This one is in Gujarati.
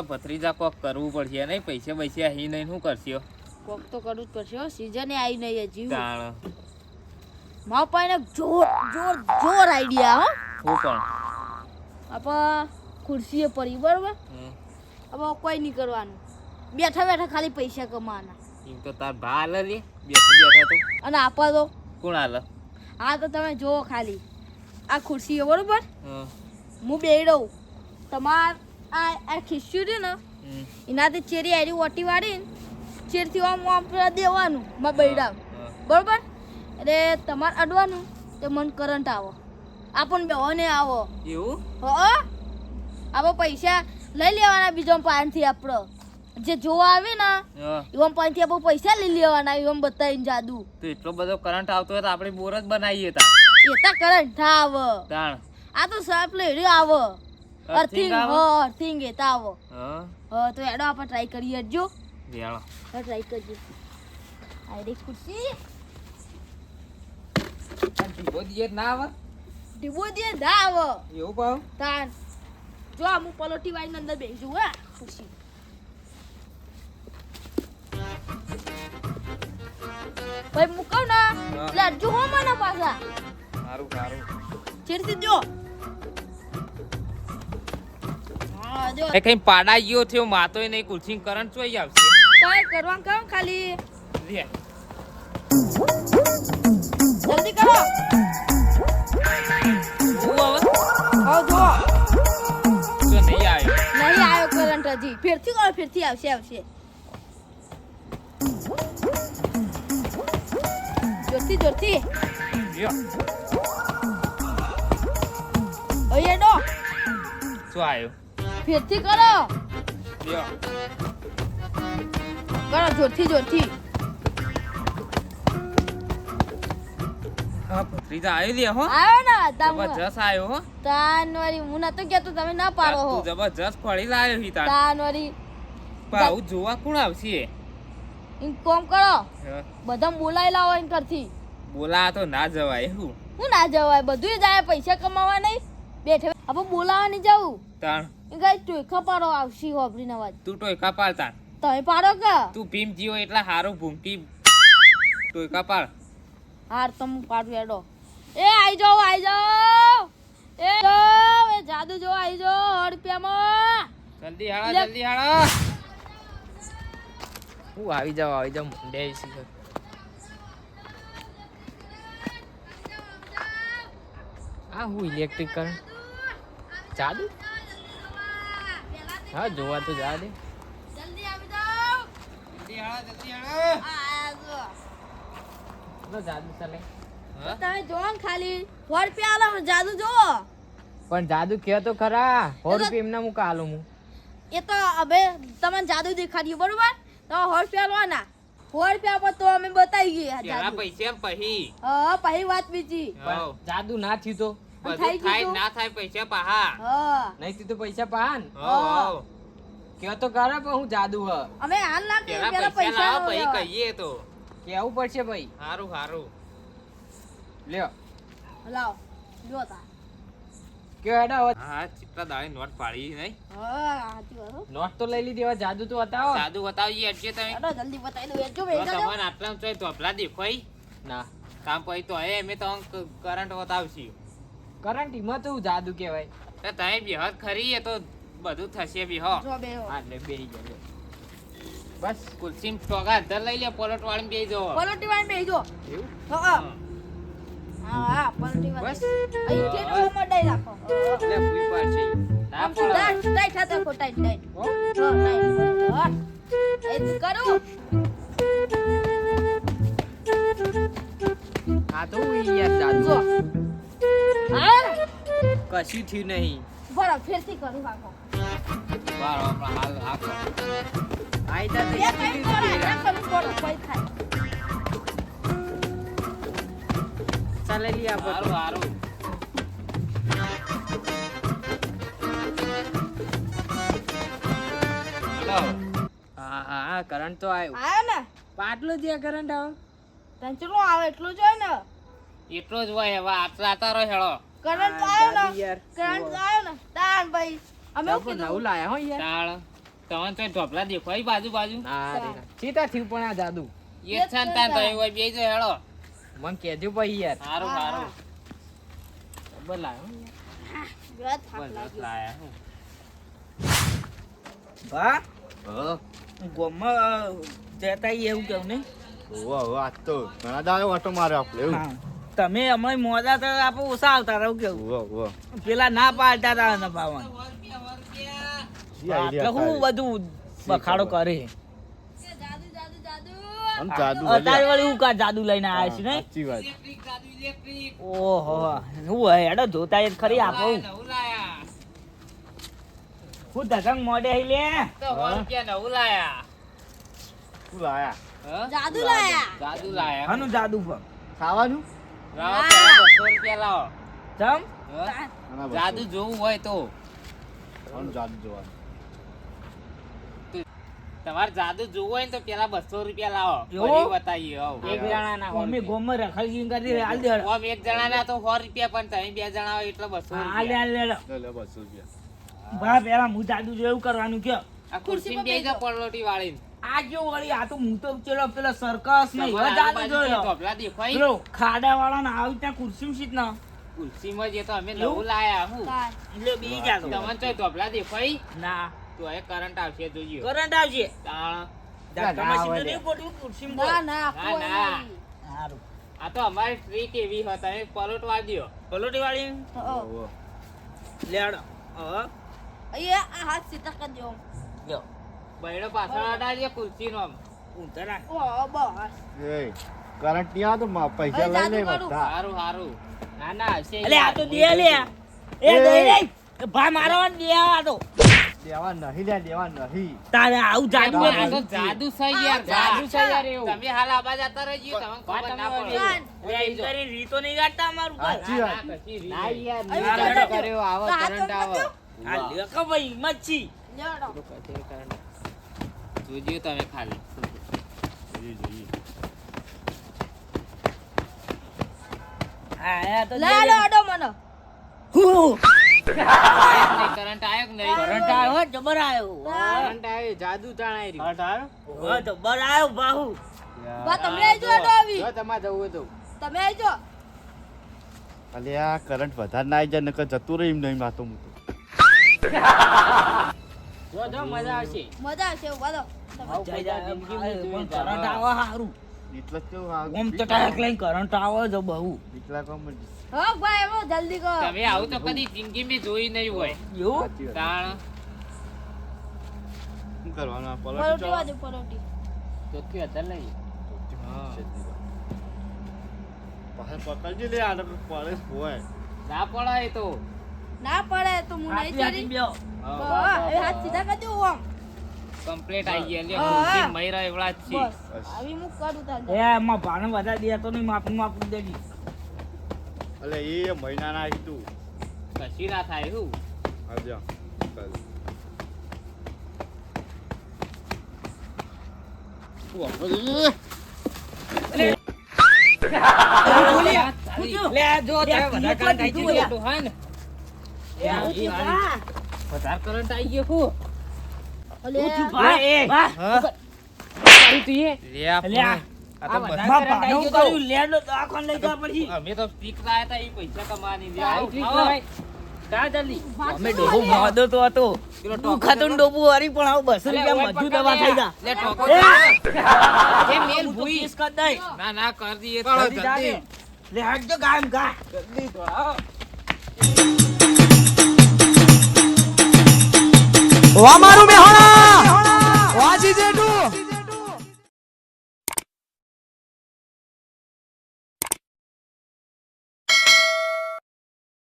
ભત્રીજા કોક કરવું પડશે નહીં પૈસા હી નહીં શું કરશો કોક તો કરવું જ પડશે સીઝન આવી નહીં જીવ તાણ મારા પાસે જોર આઈડિયા હો હું પણ આપણે ખુરશીએ પડી બરોબર હવે કોઈ નહીં કરવાનું બેઠા ખાલી પૈસા કમાવાના એમ તો તાર ભા હાલે રે બેઠા તો અને આપવા દો કોણ હાલે હા તો તમે જોવો ખાલી આ ખુરશી બરોબર હા હું બેડો તમાર આ ખિસ્યું છે ને એનાથી ચેરી આરી ઓટી વાળીને ચેરથી આમ દેવાનું માં બેડા બરોબર એટલે તમારે અડવાનું તો મન કરંટ આવો આપણને બેહોને આવો એવું હો આપણે પૈસા લઈ લેવાના બીજા પાનથી આપણે જે જોવા આવે ને એવા પાનથી આપણે પૈસા લઈ લેવાના એવા બતાવીને જાદુ તો એટલો બધો કરંટ આવતો હોય તો આપણે બોર જ બનાવીએ તા એતા કરંટ આવે તાણ આ તો સાપ લેડ્યો આવે અર્થિંગ અર્થિંગ એતા આવે હા તો એડો આપણે ટ્રાય કરીએ જો વેળો ટ્રાય કરજો આઈડી ખુરશી ડીબો દીએ ના આવે ડીબો દે ના આવે એવું પાવ તાન જો અમુક પલોટી વાળી અંદર બેસજો હા ખુરશી ભાઈ મુકાવ ના એટલે અજુ હો મને પાછા સારું ચેરથી જો હા જો એ કઈ પાડા ગયો થયો માતોય નહીં કુલસિંગ કરંટ ચોઈ આવશે કાય કરવાનું કામ ખાલી રે જલ્દી કરો હું આવે આવ જો તો નહીં આવ્યો નહીં આવ્યો કરંટ હજી ફેરથી કરો ફેરથી આવશે જોરથી યો ઓય ડો શું આવ્યો ફેરથી કરો યો જોરથી હા ભત્રીજા આવી લે હો આવ્યો ને જબરજસ્ત આવ્યો હો તાનવારી હું નતો કહેતો તમે ના પાડો હો તું જબરજસ્ત ખોળી લાવ્યો હી તાર તાનવારી પાઉ જોવા કોણ આવશે ઇન કોમ કરો હા. બધા બોલાઈ લાવો ઇન કરથી બોલા તો ના જવાય હું હું ના જવાય બધું જાય પૈસા કમાવા નહીં બેઠે આપણે બોલાવા નહીં જવું તાણ એ ગાય ટોયખા પાડો આવશી હોબરીનો અવાજ તું ટોયકા પાડતા તમે પાડો કે તું ભીમ જીવો એટલા હારું ભૂમકી ટોયકા પાડ હાર તમ પાડું એડો એ આઈ જાઓ એ જાદુ જો આઈ જાઓ 100 રૂપિયામાં જલ્દી હાડા હું આવી જાવ મુંડે છે આ હું ઇલેક્ટ્રિક કરંટ જાદુ હા જોવા તો જા દે જલ્દી આવી જાઓ જલ્દી હાડા આ જો તો જાદુ ચાલે તમે જોવો ને ખાલી 100 રૂપિયા આલો જાદુ જોવો પણ જાદુ કે તો ખરા 100 રૂપિયા એમના મુકા આલું હું એ તો હવે તમને જાદુ દેખાડ્યું બરોબર તો 100 રૂપિયા લોના 100 રૂપિયા પર તો અમે બતાવી ગયા પેલા જાદુ પૈસા પછી હા પછી વાત બીજી જાદુ ના થયું તો થઈ બધું થાય ગયું. ના થાય પૈસા પાહા હા નહીં થયું તો પૈસા પાહા ને હા. કે તો કરે પણ હું જાદુ હ અમે હાલ ના કે પેલા પેલા પૈસા પૈસા લાવો પછી લેવા. કહીએ તો કેવું પડશે ભાઈ હારું લ્યો લાવો જો તા કે હેડા હા ચિત્રા દાડે નોટ પાડી નહીં હા સાચી વાત હો. નોટ તો લઈ લીધી હવે જાદુ તો બતાવો જાદુ બતાવીએ એટલે તમે હેડો જલ્દી બતાવી દઉં એ જો તો બેસા જાઓ. તમને આટલા ચોય ધોપલા દેખોઈ ના કામ પછી તો એ અમે તો કરંટ બતાવશી કરંટ માં તો જાદુ કહેવાય તો તમે બેહત ખરી એ તો બધું થશે બેહો જો બેહો. હા એટલે બેહી ગયો બસ કુલસીમ ટોગા ધર લઈ લે પોલટ વાળી બેહી જાઓ પલટી વાળી બેસજો એવું હા હા પલટી વાળી બસ અહીં ઠેઠ ઓમાં ડાઈ રાખો એટલે ફૂઈ પાડશે ના આમ પડે ટાઈટ થતા કો ટાઈટ હો? હા ટાઈટ એ કરું આ તો યાર જાદુ જો હા કશું થયું નહીં બરાબર ફેરથી કરું રાખો બાર હાલ હાકો આઈતા તો બે કઈ કરો એક કરું કરો કોઈ થાય ચાલે લી આપો હારું હા કરંટ તો આવ્યો આયો ને પાટલો જે કરંટ આવ્યો તને ચલો આવે એટલું જ હોય ને એટલો જ હોય હવે આટલા તારો હેળો કરંટ આવ્યો ને કરંટ આવ્યો ને તાન ભાઈ અમે એવું કીધું લાયા હો યાર તાળ તમને તો ઢોપલા દેખાય બાજુ બાજુ ના રે ના. ચીતા થયું પણ આ જાદુ એક છે ને તાન તો હોય બે જો હેળો મને કેજો પછી યાર સારું સારું બોલાયો વાત થાક બસ લાગ્યો. લાયા હું. હા હા ગોમાં જતા ઈ એવું કેવું ને આજ તો ઘણા દાડે ઓટો માર્યો આપણે એવું હા. તમે અમે મોડા તો આપણે ઓછા આવતા રહું કેવું ઉવા પેલા ના પાડતા હતા ને પાવન જી આઈડિયા હું બધું બખાડો કરે જાદુ જાદુ જાદુ આમ જાદુ અત્યારે વળી હું કા જાદુ લઈને આવ્યા છે ને સાચી વાત ઇલેક્ટ્રિક જાદુ ઇલેક્ટ્રિક ઓહો હું હે હેડો જોતા એ ખરી આપો નવું લાયા હું દસંગ મોડે હઈ લે તો 100 રૂપિયા નવું લાયા શું લાયા હા? જાદુ લાયા જાદુ લાયા આનું જાદુ પણ ખાવાનું લાવો પેલા 200 રૂપિયા લાવો ચમ હા? આના જાદુ જોવું હોય તો આનું જાદુ જોવાનું તમારે જાદુ જોવું હોય ને તો પેલા 200 રૂપિયા લાવો એવું? પછી બતાવીએ હવ. એક જણાના સો અમે રૂપિયા. ગોમાં રખાઈ કરી હાલ દે ઓમ એક જણાના તો 100 રૂપિયા પણ તમે બે જણા હોય એટલે 200 હાલ રૂપિયા હાલ લે લે 200 રૂપિયા ભા પેલા હું જાદુ જેવું કરવાનું કે આ ખુરશી બે જો પડલોટી વાળીને આ જો વળી આ તો હું તો ચલો પેલા સર્કસ નહીં હવે જાદુ તમારી જોઈ લો ઢોપલા દેખાય પેલો ખાડા વાળા ને આવી ત્યાં ખુરશી સીટ ના ખુરશીમાં જે તો અમે એવું? નવું લાયા હું તાર. એટલે બી જાદુ તમને તો ઢોપલા દેખાય ના તો એ કરંટ આવશે જોજો કરંટ આવશે તાણ. તમારી આવે સીધું લે. નહીં ગોઠવું ખુરશીમાં ના ગોઠવ. ના કોઈ ના. નહીં. હારું આ તો અમારી ટ્રીક એવી હોય તમે પલોટવા દ્યો પલોટી વાળી હો. ઓહો. લેડો હા અહીંયા આ હાથ સીધા કરી દો લ્યો બૈડો પાછળ અડાડીએ ખુરશીનો આમ. ઊંધા રાખ. ઓ બસ એ કરંટ નહીં આવતો પૈસા હવે લઈ જાદુ લે કરું. બધા સારું સારું ના ના આવશે અલે આ તો દે લે એ એ. દે લે એ ભા મારો ને દે આ તો દેવા નહીં લે દેવા નહીં તારે આવું જાદુ પણ આ હતું. તો જાદુ છે યાર જાદુ છે યાર એવું. તમે હાલ આબા જતા રહેજો તમને ખબર ના પડે જાન. અલે એમ કરી રીતો નહીં કાઢતા અમારું પર. સાચી વાત ના, કશી રીત ના નહીં. યાર અહીં નહીં જાદુ કર્યો આવો હાથ કરંટ તો આવો આ લ્યો કે ભાઈ મચ્છી લેડો જોજો તમે ખાલી જોઈએ, જોઈએ. હા આ તો દે લેડો લે. અડો મને હું કરંટ આવ્યો કે નહીં કરંટ આવ્યો જબર આવ્યો કરંટ આવ્યો જાદુ તાણાઈ રહ્યું ઓ જબર આવ્યો બાહુ બા તમે આવજો અડો આવી જો તમારે જવું હોય તો તમે આવજો અલે આ કરંટ વધારે ના આવી જાય નકર જતું રહી એમ નહીં માતો હું તો જો જો મજા આવશે મજા આવશે બોલો આવું જય બધા જય જિંદગીમાં પણ જોઈએ કરંટ આવે હારું એટલે જ કેવું આ ઓમ ચટાક લઈને કરંટ આવે જો બહુ દીકરા કોમ જ. હો ભાઈ એવો જલ્દી કરો તમે આવું તો કદી જિંદગીમાં જોઈ નહીં હોય એવું સાચી વાત. તાણ શું કરવાનું આ પરોટી પલોટી વાજો પરોટી તો કયો ચાલ લઈ પાછળ પકડજી લે આ તો પડે હોય ના પડાય તો ના પડે તો હું નહીં હાથી હાથી ચડી બ્યો હા હવે હાથ સીધા કરી દો આમ કમ્પ્લીટ આવી ગયા લ્યો હા. ખુરશી મયરા એવડા જ છે બસ આવી હું કરું તાર એ એમાં ભાને વધારે દે તો નહીં માપનું માપનું દેડી અલે એ મહિનાના કીધું કશી ના થાય શું આવજો ચાલ. લે જો તમે વધારે કરંટ આવી ગયો તો હોય ને વધારે કરંટ આવી ગયો હું અલે ભાઈ એ વાહ લે આ તો બધા કરંટ આવી ગયો તો લેડો આખો લઈ જા પછી અમે તો સ્ટીક લાયા તા એ પૈસા કમાવાની લે આવું ક્લિક લવાય કા જલ્દી અમે ડોબો મોદો તો હતો તું ખાતું ડોબો હરી પણ આવ 200 રૂપિયા મજૂર દવા થઈ જા લે ટોકો એ મેલ ભૂઈ કેસ કર દઈ ના ના કરી દઈએ જલ્દી જાને લે હટજો ગામ ગા જલ્દી તો આવો અમારું મેહોણા વાજી જેઠું